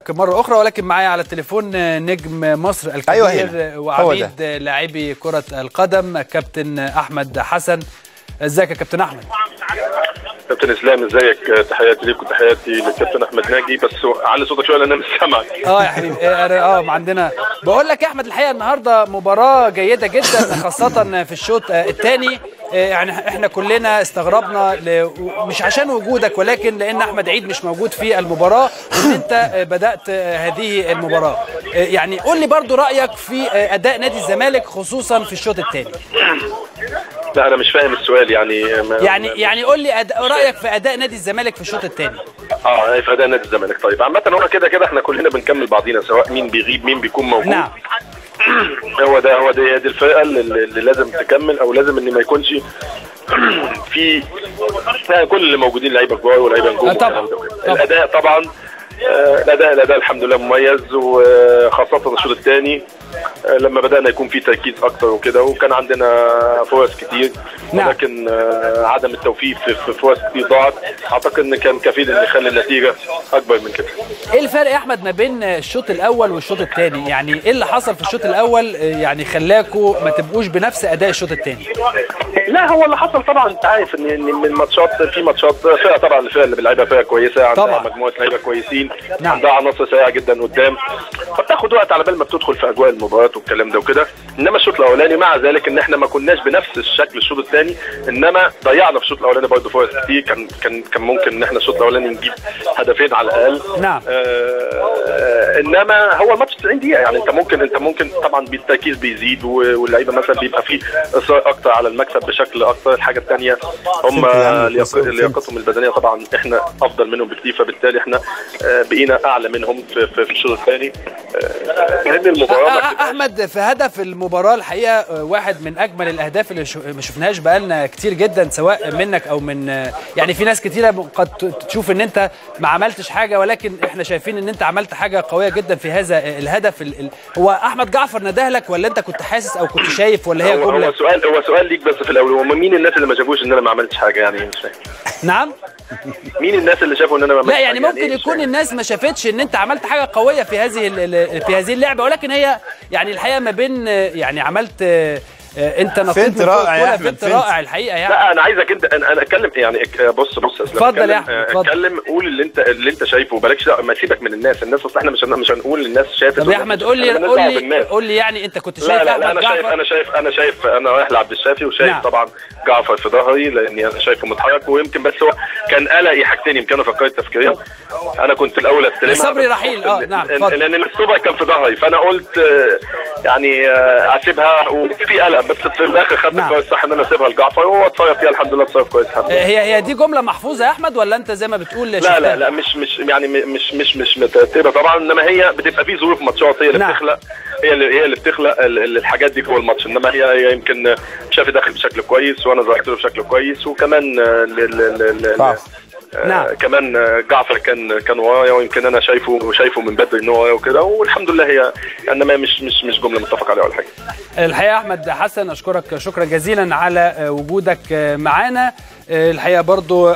بحضرتك مرة أخرى، ولكن معايا على التليفون نجم مصر الكبير وعميد لاعبي كرة القدم كابتن أحمد حسن. ازيك يا كابتن أحمد؟ كابتن اسلام ازيك؟ تحياتي ليك وتحياتي للكابتن احمد ناجي، بس علي صوتك شويه لان انا مش سامعك. يا حبيبي عندنا بقول لك يا احمد الحقيقه النهارده مباراه جيده جدا خاصه في الشوط الثاني. يعني احنا كلنا استغربنا مش عشان وجودك ولكن لان احمد عيد مش موجود في المباراه وان انت بدات هذه المباراه. يعني قول لي برضو رايك في اداء نادي الزمالك خصوصا في الشوط الثاني. لا انا مش فاهم السؤال يعني قول لي رايك في اداء نادي الزمالك في الشوط الثاني. في اداء نادي الزمالك. طيب عامه هو كده احنا كلنا بنكمل بعضينا سواء مين بيغيب مين بيكون موجود. نعم. دي الفرقه اللي لازم تكمل او لازم ان ما يكونش في كل اللي موجودين لعيبه كبار ولاعيبه نجوم. الاداء طبعا الاداء الحمد لله مميز، وخاصه الشوط الثاني لما بدانا يكون في تركيز اكتر وكده، وكان عندنا فرص كتير. نعم. ولكن عدم التوفيق في فرص كتير ضاعت، اعتقد ان كان كفيل ان يخلي النتيجه اكبر من كده. ايه الفرق يا احمد ما بين الشوط الاول والشوط الثاني؟ يعني ايه اللي حصل في الشوط الاول يعني خلاكوا ما تبقوش بنفس اداء الشوط الثاني؟ لا هو اللي حصل طبعا انت عارف ان من ماتشات في ماتشات فرقه طبعا الفرقه اللي بتلعبها فرقه كويسه، عندها مجموعه لعيبه كويسين. نعم. عندها عناصر سريعه جدا قدام، فبتاخد وقت على بال ما بتدخل في اجواء المباراه والكلام ده وكده. انما الشوط الاولاني مع ذلك ان احنا ما كناش بنفس الشكل الشوط الثاني، انما ضيعنا في الشوط الاولاني برضه فرص كتير. كان ممكن ان احنا الشوط الاولاني نجيب هدفين على الاقل. نعم. انما هو الماتش 90 دقيقه، يعني انت ممكن طبعا بالتركيز بيزيد واللعيبه مثلا بيبقى فيه اصرار اكتر على المكسب بشكل اكتر. الحاجه الثانيه هم لياقتهم البدنيه طبعا احنا افضل منهم بكتير، فبالتالي احنا بقينا اعلى منهم في الشوط الثاني. المباراه احمد في هدف المباراه الحقيقه واحد من اجمل الاهداف اللي ما شفناهاش بقالنا كتير جدا، سواء منك او من يعني في ناس كتيره قد تشوف ان انت ما عملتش حاجه، ولكن احنا شايفين ان انت عملت حاجه قويه جدا في هذا الهدف. هو احمد جعفر ندهلك ولا انت كنت حاسس او كنت شايف ولا هي جمله؟ هو سؤال ليك بس في الاول، هم مين الناس اللي ما شافوش ان انا ما عملتش حاجه؟ يعني مش فاهم. نعم. مين الناس اللي شافوا ان انا ما عملتش حاجه؟ لا يعني ممكن يعني يكون الناس ما شافتش ان انت عملت حاجه قويه في هذه اللعبه، ولكن هي يعني الحقيقه ما بين يعني عملت انت نطيت رائع يا احمد، فنت رائع الحقيقه يعني. لا انا عايزك انت انا اتكلم يعني. بص اتفضل يا احمد اتكلم، قول اللي انت شايفه، بلاش ما تسيبك من الناس اصل احنا مش هنقول للناس شافت. طب يا احمد قول لي يعني انت كنت شايف احمد جعفر؟ انا شايف انا رايح لعبد الشافي وشايف. نعم. طبعا جعفر في ظهري لاني انا شايفه متحرك، ويمكن بس هو كان قلقي حاجتين يمكن فكرت تفكيريا. انا كنت الاول استلمها صبري رحيل. نعم لان السوبر كان في ظهري، فانا قلت يعني اسيبها وفي قلق، بس في الاخر خدت القرار الصح ان انا اسيبها لجعفر وهو اتصرف فيها الحمد لله، اتصرف كويس الحمد لله. هي دي جمله محفوظه يا احمد ولا انت زي ما بتقول شفتها؟ لا مش يعني مش مترتبه طبعا، انما هي بتبقى في ظروف ماتشات هي اللي بتخلق هي اللي بتخلق الحاجات دي جوه الماتش. انما هي يمكن شافي داخل بشكل كويس وانا ظهرت له بشكل كويس، وكمان نعم. كمان جعفر كان ورايا، ويمكن انا شايفه من بدري ان هو ورايا وكده، والحمد لله هي انما مش جمله متفق عليها ولا حاجه. الحقيقه احمد حسن اشكرك شكرا جزيلا على وجودك معانا. الحقيقه برضو